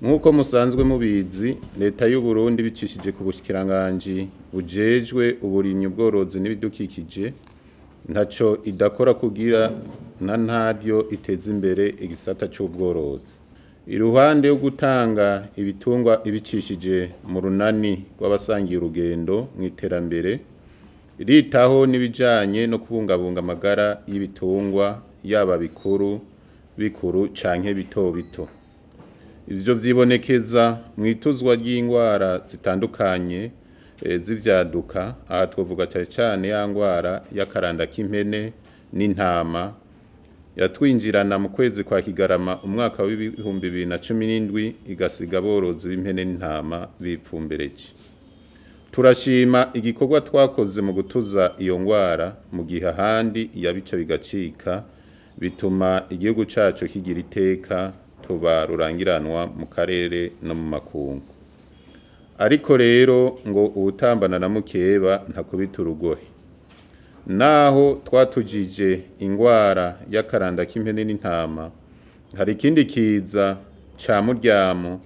Nk'uko musanzwe mubizi, leta y'u Burundi bicishije ku bushikiranganji bujejwe uburimyi ubworozi n'ibidukikije ntaco idakora kugira na ntaryo iteza imbere igisata c'ubworozi. Iruhande yo gutanga ibitungwa ibicishije mu runani rw'abasangiye urugendo mw'iterambere, iritaho n'ibijanye no kubungabunga amagara y'ibitungwa yaba bikuru canke bito bito. Ivyo vyibonekeza mw'ituzwa ry'ingwara zitandukanye z'ivyaduka, aha twovuga cane ya ngwara y'akaranda k'impene n'intama yatwinjirana mu kwezi kwa Kigarama umwaka w'ibihumbi 2017 igasiga aborozi b'impene n'intama bipfumbereje. Turashima igikorwa twakoze mu gutuza iyo ngwara mu gihe ahandi yabica bigacika, bituma igihugu cacu kigira iteka tuba rurangiranwa mu karere no mu makungu. Ariko rero ngo uwutambana na mukeba ntakubita urugohe. Naho twatujije ingwara y'akaranda k'impene n'intama, hari ikindi kiza ca muryamo,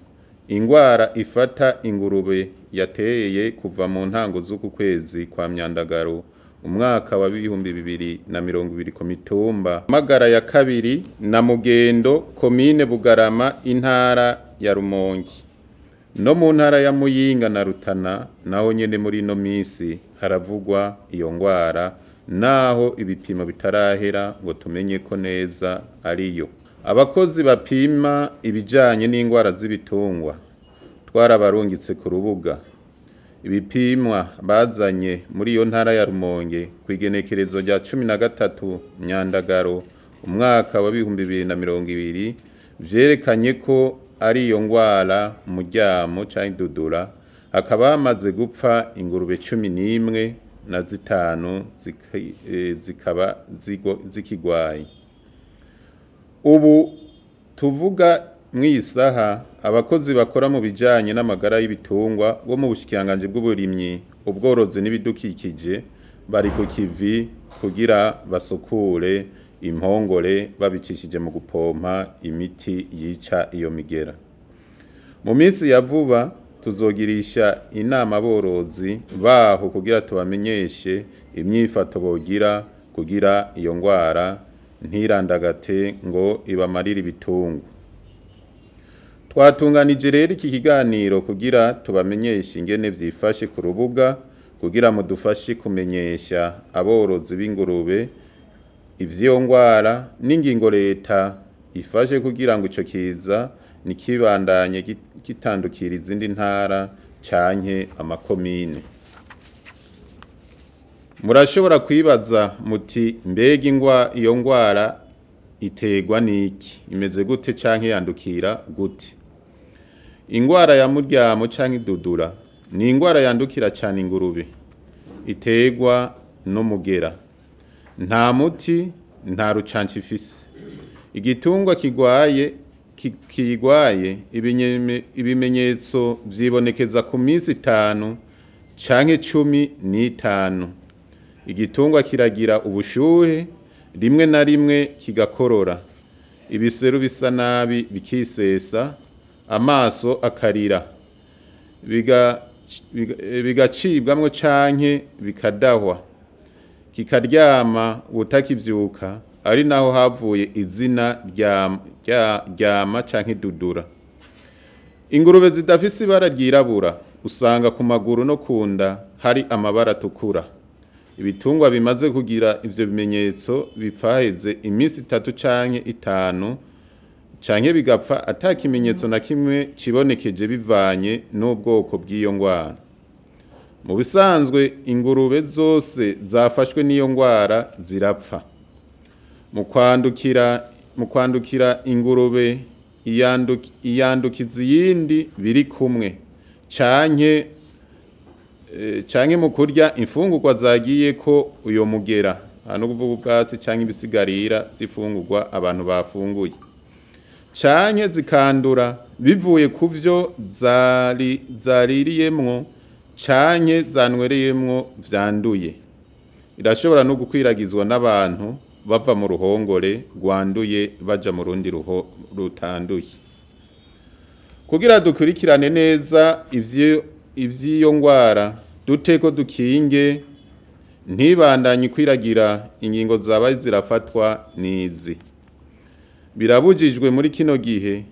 ingwara ifata ingurube yateye kuva mu ntango z'uku kwezi kwa Myandagaro umwaka wa 2020 ku mitumba Magara ya kabiri na Mugendo komine Bugarama intara ya Rumonge. No mu ntara ya Muyinga na Rutana naho nyene muri no misi haravugwa iyo ngwara, naho ibipimo bitarahera ngo tumenye ko neza ariyo. Abakozi bapima ibijanye n'ingwara z'ibitungwa twarabarungitse ku rubuga. Ibipimwa bazanye muri iyo ntara ya Rumonge kw'igenekerezo rya 13 Myandagaro umwaka wa 2020 vyerekanye ko ari iyo ngwara muryamo canke dudura, hakaba hamaze gupfa ingurube 11 na zitanu zikaba zikigwaye. Ubu tuvuga mw'isaha abakozi bakora mu bijanye n'amagara y'ibitungwa bo mu bushikiranganji bw'uburimyi ubworozi n'ibidukikije bari ku kivi kugira basukure impongore babicishije mu gupompa imiti yica iyo migera. Mu minsi ya vuba tuzogirisha inama aborozi baho kugira tubamenyeshe imyifato bogira kugira iyo ngwara ntirandagate ngo ibamarire ibitungwa. Twatunganije rero iki kiganiro kugira tubamenyeshe ingene vyifashe ku rubuga kugira mudufashe kumenyesha aborozi b'ingurube ivyo ngwara n'ingingo leta ifashe kugira ngo ico kiza nikibandanye gitandukira izindi ntara canke amakomine. Murashobora kwibaza muti mbega iyo ngwara iterwa n'iki, imeze gute canke yandukira gute? Ingwara ya muryamo canke idudura ni ingwara yandukira cane ingurube, iterwa n'umugera. Nta muti nta rucanco ifise. Igitungwa kigwaye ibimenyetso vyibonekeza ku minsi 5 canke 15. Igitungwa kiragira ubushuhe, rimwe na rimwe kigakorora, ibiseru bisa nabi bikisesa, amaso akarira, bigacibwamwo canke bikadahwa, kikaryama utakivyuka, ari naho havuye izina ryama canke dudura. Ingurube zidafise ibara ryirabura usanga ku maguru no kunda hari amabara atukura. Ibitungwa bimaze kugira ivyo bimenyetso bipfaheze imisi 3 canke 5 canke bigapfa ata kimenyetso na kimwe kibonekeje bivanye n'ubwoko bw'iyo ngwara. Mu bisanzwe ingurube zose zafashwe n'iyo ngwara zirapfa. Mu kwandukira ingurube iyandukiza iyindi biri kumwe canke mu kurya imfungurwa zagiye ko uyo mugera, no kuvuga ubwatsi canke ibisigarira vy'ifungurwa abantu bafunguye, canke zikandura bivuye kuvyo zaririyemwo canke zanwereyemwo vyanduye. Irashobora no gukwiragizwa n'abantu bava mu ruhongore rwanduye baja mu rundi rutanduye. kugira dukurikirane neza ivy'iyo ngwara duteko dukinge ntibandanye kwiragira ingingo zabaye zirafatwa nizi. Birabujijwe muri kino gihe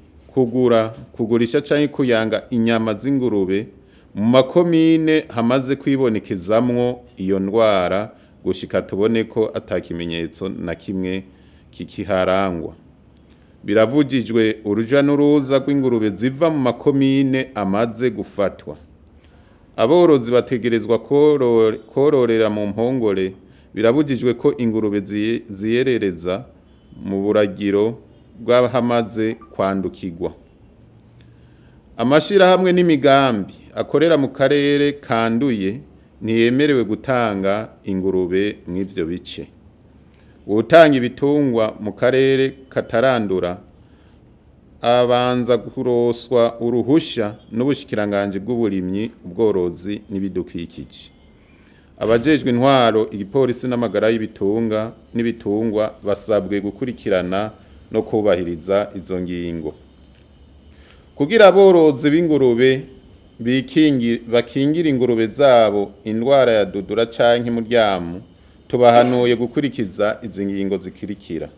kugurisha canke kuyanga inyama z'ingurube mu makomine hamaze kwibonekezamwo iyo ndwara gushika tubone ko atakimenyetso na kimwe kikiharangwa. Biravugijwe uruja n'uruza rw'ingurube ziva mu makomine amaze gufatwa. Aborozi bategerezwa kororera mu mpongore. Birabujijwe ko ingurube ziyerereza mu buragiro bw'abahamaze kwandukirwa. Amashirahamwe n'imigambi akorera mu karere kanduye ntiyemerewe gutanga ingurube mw'ivyo bice. Utanga ibitungwa mu karere katarandura abanza kuroswa uruhusha n'ubushikiranganje bw'uburimyi, ubworozi n'ibidukikije. Abajejwe intwaro, igipolisi n'amagara n'ibitungwa basabwe gukurikirana no kubahiriza izo ngingo. Kugira aborozi b'ingurube bakingira ingurube zabo indwara ya dudura canke muryamu, tubahanuye gukurikiza izi ngingo zikurikira: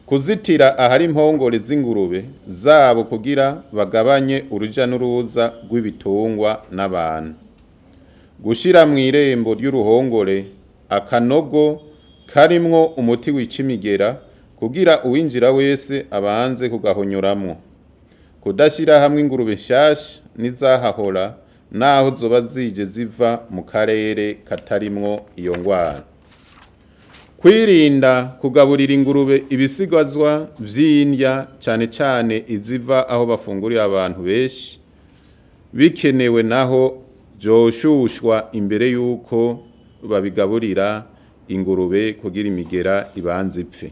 kuzitira ahari impongore z'ingurube zabo kugira bagabanye uruja n'uruza rw'ibitungwa n'abantu, gushira mw'irembo ry'uruhongore akanogo karimwo umuti wica imigera kugira uwinjira wese abanze kugahonyoramwo, kudashira hamwe ingurube nshasha n'izahahora naho zoba zije ziva mu karere katarimwo iyo ngwara. Kwirinda kugaburira ingurube ibisigazwa vy'indya cane cane iziva aho bafungurira abantu benshi, bikenewe naho vyoshushwa imbere yuko babigaburira ingurube kugira imigera ibanze ipfe.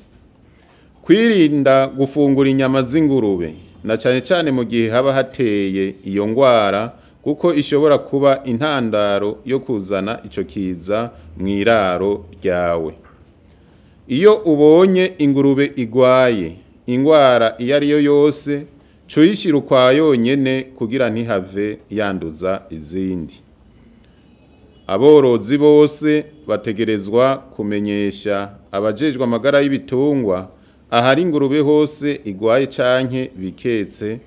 Kwirinda gufungura inyama z'ingurube na cane cane mu gihe haba hateye iyo ngwara, kuko ishobora kuba intandaro yo kuzana ico kiza mw'iraro ryawe. Iyo ubonye ingurube igwaye ingwara iyo ariyo yose, cuyishira ukwa yonyene kugira ntihave yanduza izindi. Aborozi bose bategerezwa kumenyesha abajejwe amagara y'ibitungwa ahari ingurube hose igwaye canke biketse,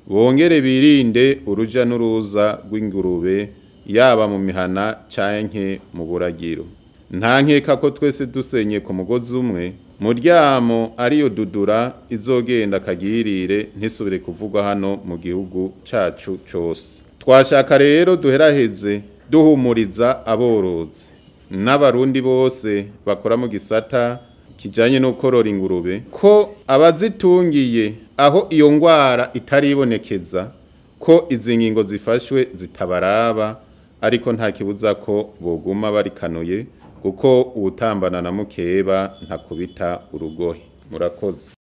bongere birinde uruja n'uruza rw'ingurube yaba mu mihana canke mu buragiro. Nta nkeka ko twese dusenye ku mugozi umwe, muryamo ariyo dudura izogenda kagirire ntisubire kuvugwa hano mu gihugu cacu cose. Twashaka rero duheraheze duhumuriza aborozi n'abarundi bose bakora mu gisata kijanye no korora ingurube ko abazitungiye aho iyo ngwara itaribonekeza ko izi ngingo zifashwe zitabaraba, ariko nta kibuza ko boguma barikanuye kuko uwutambana na mukeba ntakubita urugohe. Murakoze.